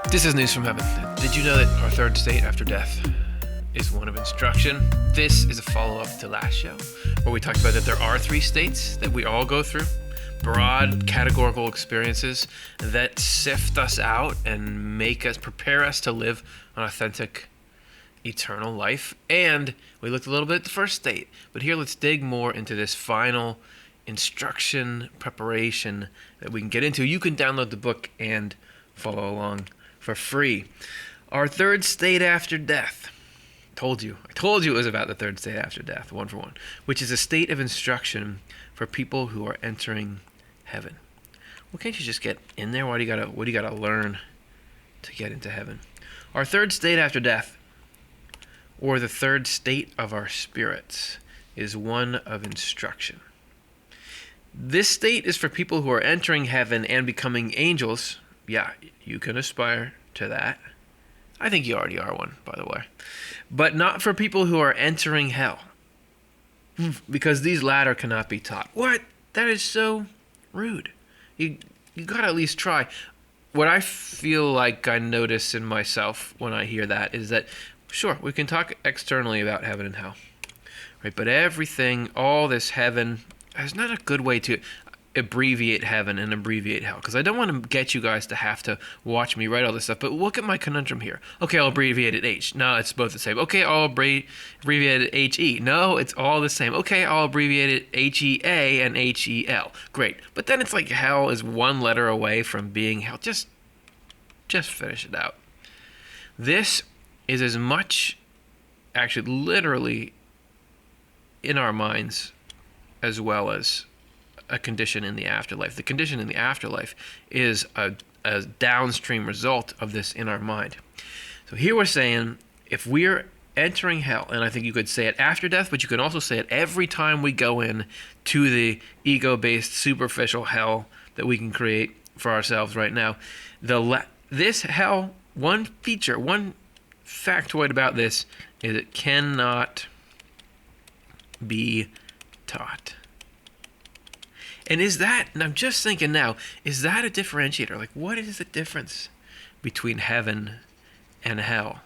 This is news from heaven. Did you know that our third state after death is one of instruction? This is a follow-up to last show, where we talked about that there are three states that we all go through. Broad categorical experiences that sift us out and prepare us to live an authentic, eternal life. And we looked a little bit at the first state, but here let's dig more into this final instruction preparation that we can get into. You can download the book and follow along for free. Our third state after death. I told you it was about the third state after death, one for one, which is a state of instruction for people who are entering heaven. Well, can't you just get in there? What do you gotta learn to get into heaven? Our third state after death, or the third state of our spirits, is one of instruction. This state is for people who are entering heaven and becoming angels. Yeah, you can aspire to that. I think you already are one, by the way. But not for people who are entering hell, because these latter cannot be taught. What? That is so rude. You gotta at least try. What I feel like I notice in myself when I hear that is that, sure, we can talk externally about heaven and hell, right? But everything, all this heaven, there's not a good way to abbreviate heaven and abbreviate hell, because I don't want to get you guys to have to watch me write all this stuff. But look at my conundrum here. Okay, I'll abbreviate it H. No, it's both the same. Okay, I'll abbreviate it HE. No, it's all the same. Okay, I'll abbreviate it HEA and HEL. Great. But then it's like hell is one letter away from being hell. Just finish it out. This is as much, actually literally, in our minds as well as a condition in the afterlife. The condition in the afterlife is a downstream result of this in our mind. So here we're saying, if we're entering hell, and I think you could say it after death, but you can also say it every time we go in to the ego-based, superficial hell that we can create for ourselves right now. This hell, one feature, one factoid about this is it cannot be taught. And I'm just thinking now, is that a differentiator? Like, what is the difference between heaven and hell?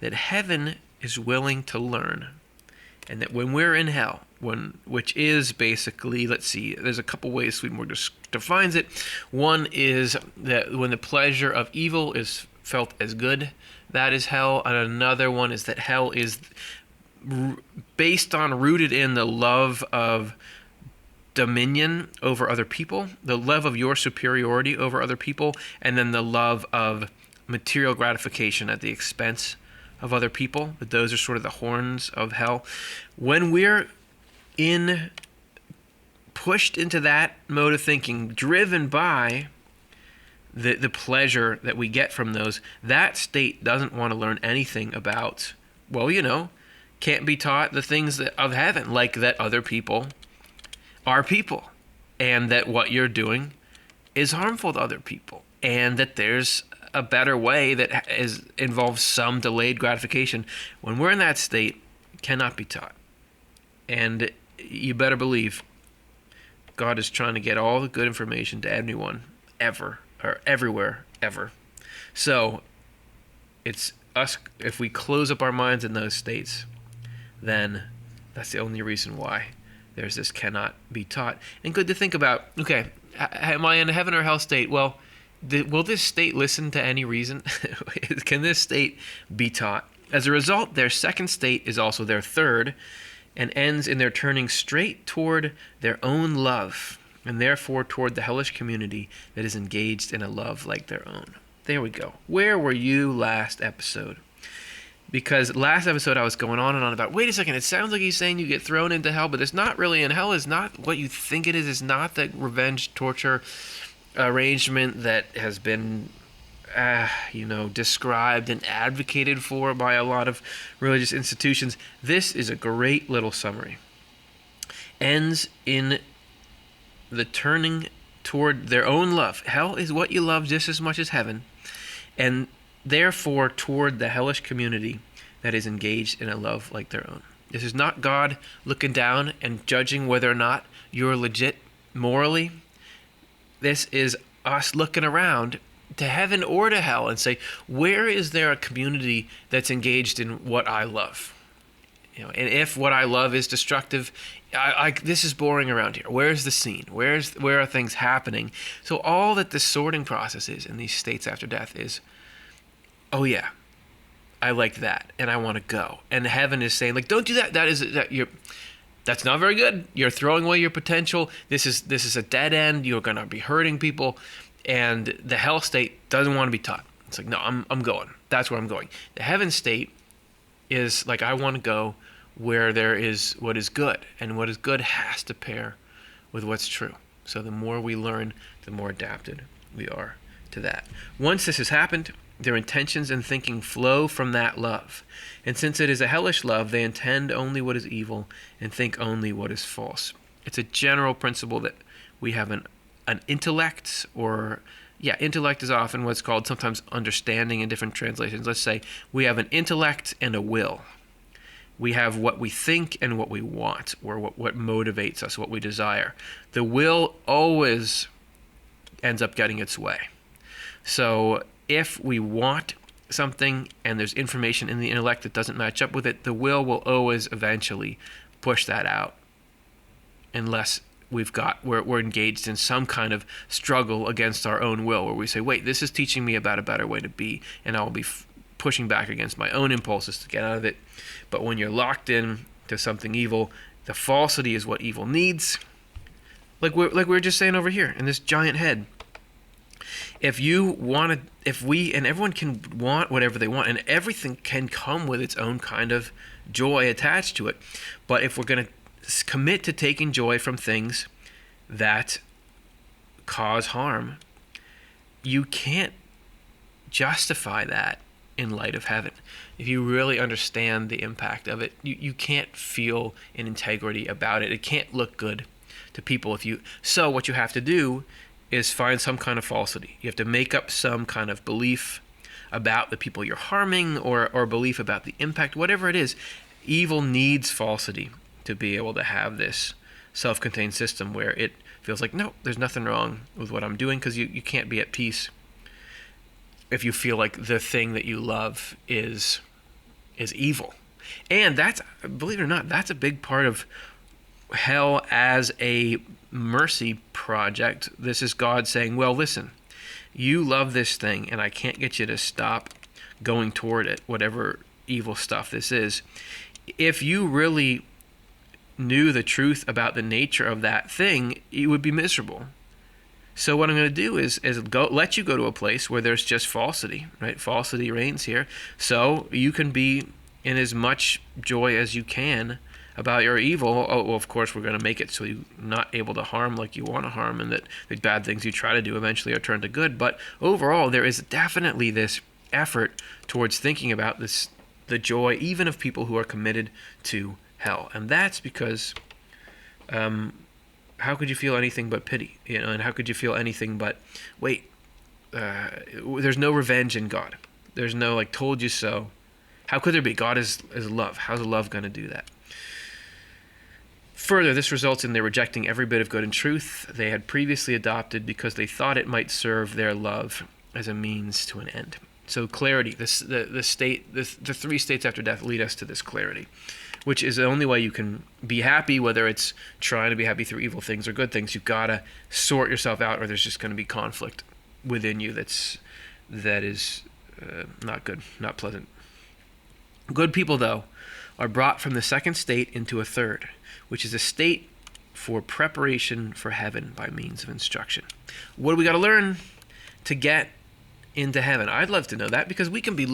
That heaven is willing to learn, and that when we're in hell, which is basically, let's see, there's a couple ways Swedenborg defines it. One is that when the pleasure of evil is felt as good, that is hell. And another one is that hell is rooted in the love of dominion over other people, the love of your superiority over other people, and then the love of material gratification at the expense of other people. But those are sort of the horns of hell. When we're pushed into that mode of thinking, driven by the pleasure that we get from those, that state doesn't want to learn anything about, can't be taught the things of heaven, like that other people are people, and that what you're doing is harmful to other people, and that there's a better way that involves some delayed gratification. When we're in that state, it cannot be taught. And you better believe God is trying to get all the good information to anyone, ever, or everywhere, ever. So it's us, if we close up our minds in those states, then that's the only reason why there's this cannot be taught. And good to think about, okay, am I in a heaven or hell state? Well, will this state listen to any reason? Can this state be taught? As a result, their second state is also their third, and ends in their turning straight toward their own love, and therefore toward the hellish community that is engaged in a love like their own. There we go. Where were you last episode? Because last episode I was going on and on about, wait a second, it sounds like he's saying you get thrown into hell, but it's not really, and hell is not what you think it is. It's not the revenge torture arrangement that has been, described and advocated for by a lot of religious institutions. This is a great little summary. Ends in the turning toward their own love. Hell is what you love just as much as heaven. And therefore toward the hellish community that is engaged in a love like their own. This is not God looking down and judging whether or not you're legit morally. This is us looking around to heaven or to hell and say, where is there a community that's engaged in what I love? And if what I love is destructive, this is boring around here. Where's the scene? Where are things happening? So all that the sorting process is in these states after death is, oh yeah, I like that, and I want to go. And heaven is saying, like, don't do that. That's not very good. You're throwing away your potential. This is a dead end. You're going to be hurting people. And the hell state doesn't want to be taught. It's like, no, I'm going. That's where I'm going. The heaven state is like, I want to go where there is what is good, and what is good has to pair with what's true. So the more we learn, the more adapted we are to that. Once this has happened, their intentions and thinking flow from that love. And since it is a hellish love, they intend only what is evil and think only what is false. It's a general principle that we have an intellect, intellect is often what's called sometimes understanding in different translations. Let's say we have an intellect and a will. We have what we think and what we want, or what motivates us, what we desire. The will always ends up getting its way. So if we want something and there's information in the intellect that doesn't match up with it, the will always eventually push that out, unless we're engaged in some kind of struggle against our own will, where we say, wait, this is teaching me about a better way to be, and I'll be pushing back against my own impulses to get out of it. But when you're locked in to something evil, the falsity is what evil needs. Like we were just saying over here in this giant head. If we and everyone can want whatever they want, and everything can come with its own kind of joy attached to it. But if we're going to commit to taking joy from things that cause harm, you can't justify that in light of heaven. If you really understand the impact of it, you can't feel an integrity about it. It can't look good to people. So what you have to do is find some kind of falsity. You have to make up some kind of belief about the people you're harming, or belief about the impact, whatever it is. Evil needs falsity to be able to have this self-contained system where it feels like, no, there's nothing wrong with what I'm doing, because you can't be at peace if you feel like the thing that you love is evil. And that's, believe it or not, that's a big part of hell as a mercy project. This is God saying, well, listen, you love this thing, and I can't get you to stop going toward it, whatever evil stuff this is. If you really knew the truth about the nature of that thing, you would be miserable. So what I'm going to do is let you go to a place where there's just falsity, right? Falsity reigns here. So you can be in as much joy as you can about your evil. Oh, well, of course, we're going to make it so you're not able to harm like you want to harm, and that the bad things you try to do eventually are turned to good. But overall, there is definitely this effort towards thinking about the joy, even of people who are committed to hell. And that's because how could you feel anything but pity? And how could you feel anything but, wait, there's no revenge in God. There's no, like, told you so. How could there be? God is love. How's love going to do that? Further, this results in their rejecting every bit of good and truth they had previously adopted because they thought it might serve their love as a means to an end. So clarity, the three states after death lead us to this clarity, which is the only way you can be happy, whether it's trying to be happy through evil things or good things. You've got to sort yourself out, or there's just going to be conflict within you that is not good, not pleasant. Good people, though, are brought from the second state into a third, which is a state for preparation for heaven by means of instruction. What do we got to learn to get into heaven? I'd love to know that, because we can be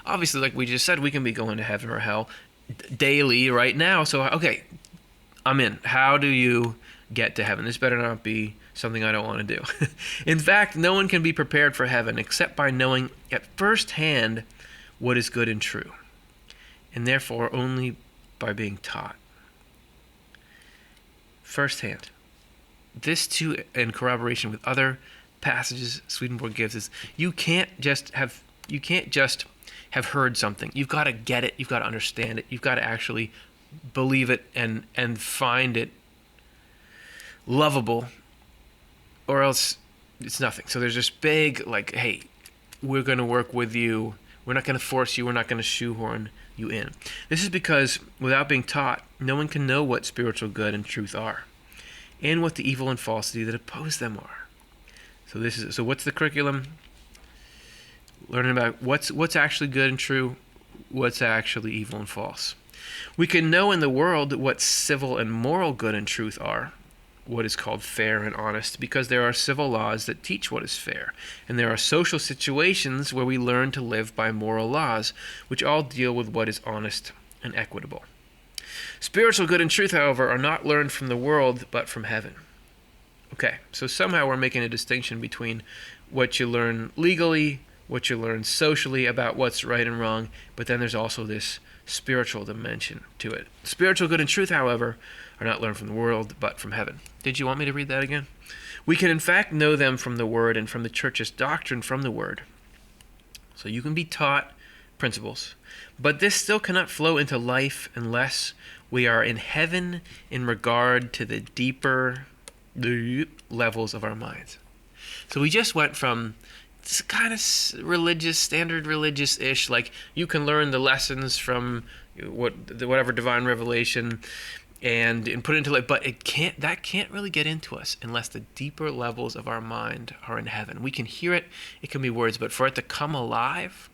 obviously, like we just said, we can be going to heaven or hell daily right now. So, okay, I'm in. How do you get to heaven? This better not be something I don't want to do. In fact, no one can be prepared for heaven except by knowing at first hand what is good and true, and therefore only by being taught firsthand. This too, in corroboration with other passages Swedenborg gives, is you can't just have heard something. You've got to get it. You've got to understand it. You've got to actually believe it and find it lovable, or else It's nothing. So there's this big, like, hey, we're going to work with you. We're not going to force you. We're not going to shoehorn you in. This is because without being taught, no one can know what spiritual good and truth are, and what the evil and falsity that oppose them are. So what's the curriculum? Learning about what's actually good and true, what's actually evil and false. We can know in the world what civil and moral good and truth are, what is called fair and honest, because there are civil laws that teach what is fair, and there are social situations where we learn to live by moral laws, which all deal with what is honest and equitable. Spiritual good and truth, however, are not learned from the world, but from heaven. Okay, so somehow we're making a distinction between what you learn legally, what you learn socially about what's right and wrong, but then there's also this spiritual dimension to it. Spiritual good and truth, however, are not learned from the world, but from heaven. Did you want me to read that again? We can in fact know them from the Word and from the Church's doctrine from the Word. So you can be taught principles, but this still cannot flow into life unless we are in heaven in regard to the deeper levels of our minds. So we just went from this kind of religious, standard religious-ish, like you can learn the lessons from whatever divine revelation and put it into life, but that can't really get into us unless the deeper levels of our mind are in heaven. We can hear it, it can be words, but for it to come alive,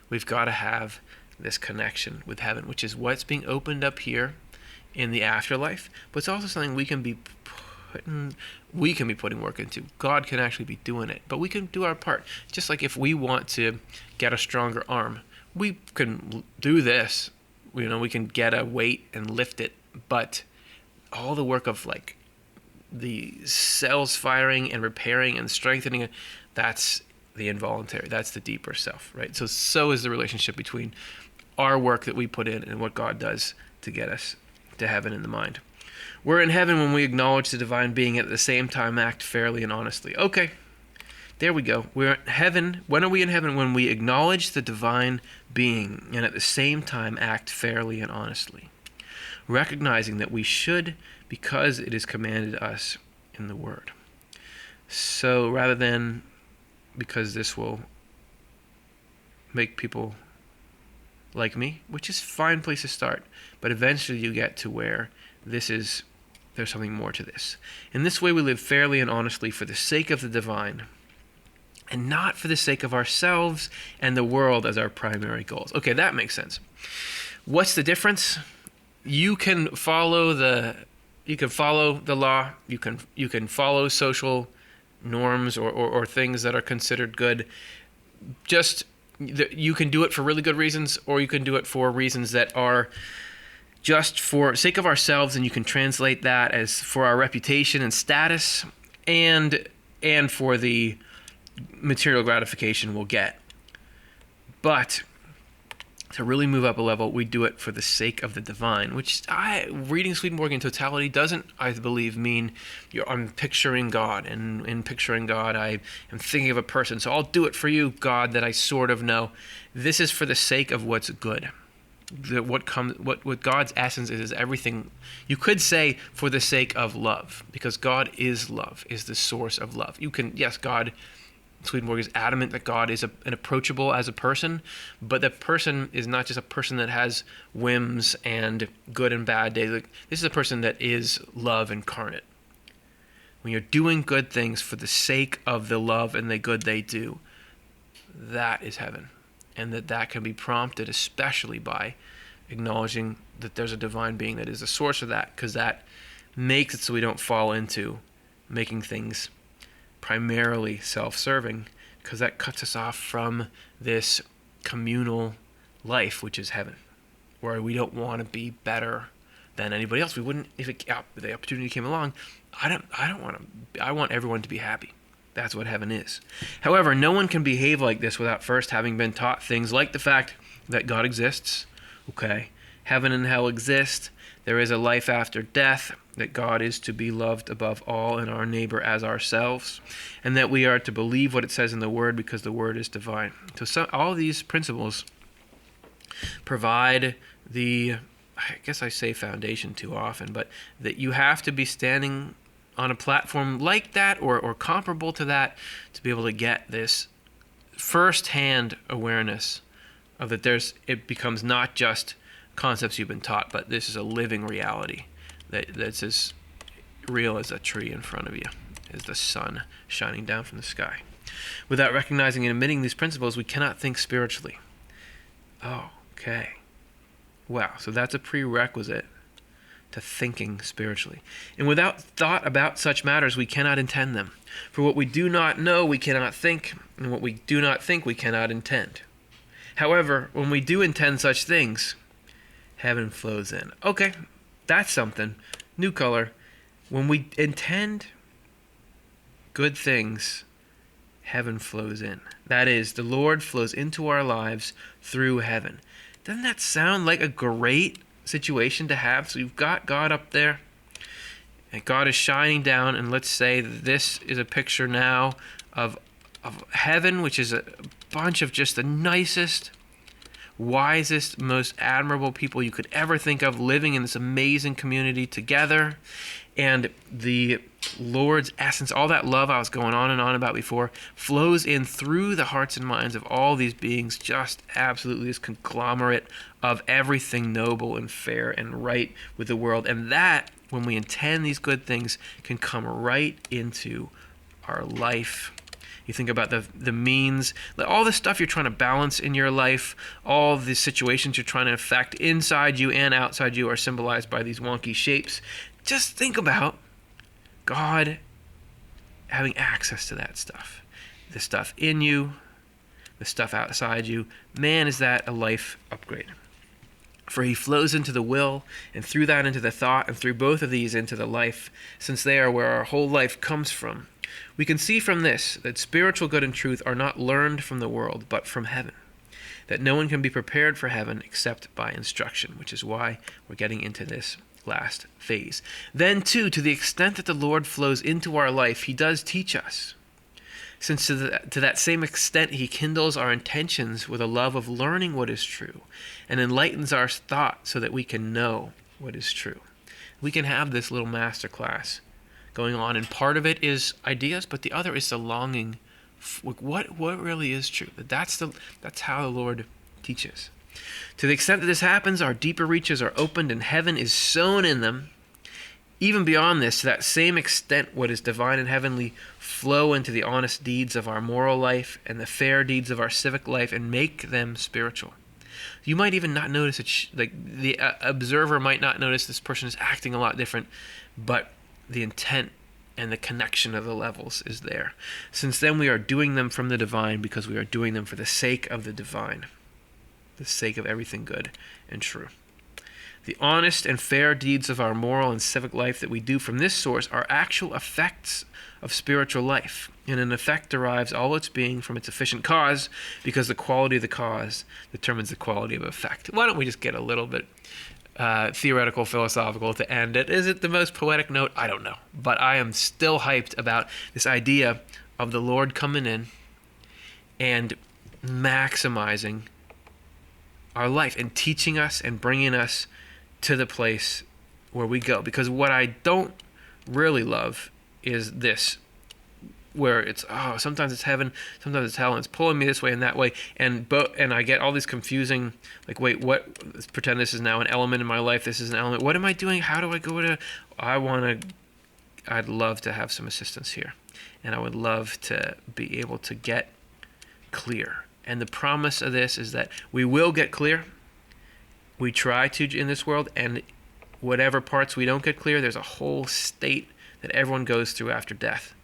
we've got to have this connection with heaven, which is what's being opened up here in the afterlife, but it's also something we can be putting work into. God can actually be doing it, but we can do our part. Just like if we want to get a stronger arm, we can do this. We can get a weight and lift it, but all the work of like the cells firing and repairing and strengthening it, that's the involuntary, that's the deeper self, right? So is the relationship between our work that we put in and what God does to get us to heaven in the mind. We're in heaven when we acknowledge the divine being and at the same time act fairly and honestly. Okay, there we go. We're in heaven. When are we in heaven? When we acknowledge the divine being and at the same time act fairly and honestly, recognizing that we should because it is commanded us in the Word. So rather than because this will make people like me, which is a fine place to start, but eventually you get to where there's something more to this. In this way we live fairly and honestly for the sake of the divine, and not for the sake of ourselves and the world as our primary goals. Okay, that makes sense. What's the difference? You can follow the law, you can follow social norms or things that are considered good. You can do it for really good reasons, or you can do it for reasons that are just for sake of ourselves, and you can translate that as for our reputation and status, and for the material gratification we'll get. But to really move up a level, we do it for the sake of the divine, which reading Swedenborgian totality doesn't, I believe, mean I'm picturing God, and in picturing God, I am thinking of a person, so I'll do it for you, God, that I sort of know. This is for the sake of what's good. What God's essence is everything. You could say for the sake of love, because God is love, is the source of love. God, Swedenborg is adamant that God is approachable as a person, but the person is not just a person that has whims and good and bad days. This is a person that is love incarnate. When you're doing good things for the sake of the love and the good they do, that is heaven. And that can be prompted especially by acknowledging that there's a divine being that is the source of that, because that makes it so we don't fall into making things primarily self-serving, because that cuts us off from this communal life, which is heaven, where we don't want to be better than anybody else. We wouldn't, if the opportunity came along. I want everyone to be happy. That's what heaven is. However, no one can behave like this without first having been taught things like the fact that God exists. Okay, heaven and hell exist. There is a life after death, that God is to be loved above all and our neighbor as ourselves, and that we are to believe what it says in the Word because the Word is divine. So all these principles provide I guess I say foundation too often, but that you have to be standing on a platform like that or comparable to that to be able to get this first-hand awareness of that it becomes not just concepts you've been taught, but this is a living reality that's as real as a tree in front of you, as the sun shining down from the sky. Without recognizing and admitting these principles, we cannot think spiritually. Oh, okay. Wow, so that's a prerequisite to thinking spiritually. And without thought about such matters, we cannot intend them. For what we do not know, we cannot think, and what we do not think, we cannot intend. However, when we do intend such things, heaven flows in. Okay, that's something. New color. When we intend good things, heaven flows in. That is, the Lord flows into our lives through heaven. Doesn't that sound like a great situation to have? So you've got God up there, and God is shining down, and let's say that this is a picture now of heaven, which is a bunch of just the nicest, wisest, most admirable people you could ever think of living in this amazing community together. And the Lord's essence, all that love I was going on and on about before, flows in through the hearts and minds of all these beings, just absolutely this conglomerate of everything noble and fair and right with the world. And that, when we intend these good things, can come right into our life. You think about the means, all the stuff you're trying to balance in your life, all the situations you're trying to affect inside you and outside you are symbolized by these wonky shapes. Just think about God having access to that stuff. The stuff in you, the stuff outside you. Man, is that a life upgrade. For he flows into the will, and through that into the thought, and through both of these into the life, since they are where our whole life comes from. We can see from this that spiritual good and truth are not learned from the world, but from heaven. That no one can be prepared for heaven except by instruction, which is why we're getting into this last phase. Then, too, to the extent that the Lord flows into our life, he does teach us. Since to that same extent he kindles our intentions with a love of learning what is true and enlightens our thought so that we can know what is true. We can have this little master class going on, and part of it is ideas, but the other is the longing. What really is true? That's how the Lord teaches. To the extent that this happens, our deeper reaches are opened and heaven is sown in them. Even beyond this, to that same extent, what is divine and heavenly flow into the honest deeds of our moral life and the fair deeds of our civic life and make them spiritual. You might even not notice it, like the observer might not notice this person is acting a lot different, but the intent and the connection of the levels is there. Since then we are doing them from the divine because we are doing them for the sake of the divine, the sake of everything good and true. The honest and fair deeds of our moral and civic life that we do from this source are actual effects of spiritual life, and an effect derives all its being from its efficient cause, because the quality of the cause determines the quality of effect. Why don't we just get a little bit theoretical, philosophical to end it? Is it the most poetic note? I don't know. But I am still hyped about this idea of the Lord coming in and maximizing our life and teaching us and bringing us to the place where we go. Because what I don't really love is this, where it's, sometimes it's heaven, sometimes it's hell, and it's pulling me this way and that way, and I get all these confusing, like, wait, what? Let's pretend this is now an element in my life. This is an element. What am I doing? How do I go to? I'd love to have some assistance here, and I would love to be able to get clear. And the promise of this is that we will get clear. We try to in this world, and whatever parts we don't get clear, there's a whole state that everyone goes through after death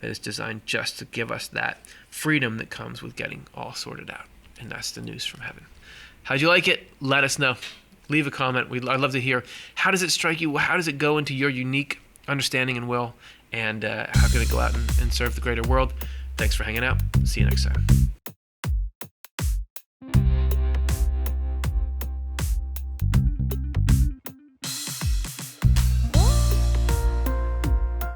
that is designed just to give us that freedom that comes with getting all sorted out. And that's the news from heaven. How'd you like it? Let us know. Leave a comment. I'd love to hear, how does it strike you? How does it go into your unique understanding and will? And how can it go out and serve the greater world? Thanks for hanging out. See you next time.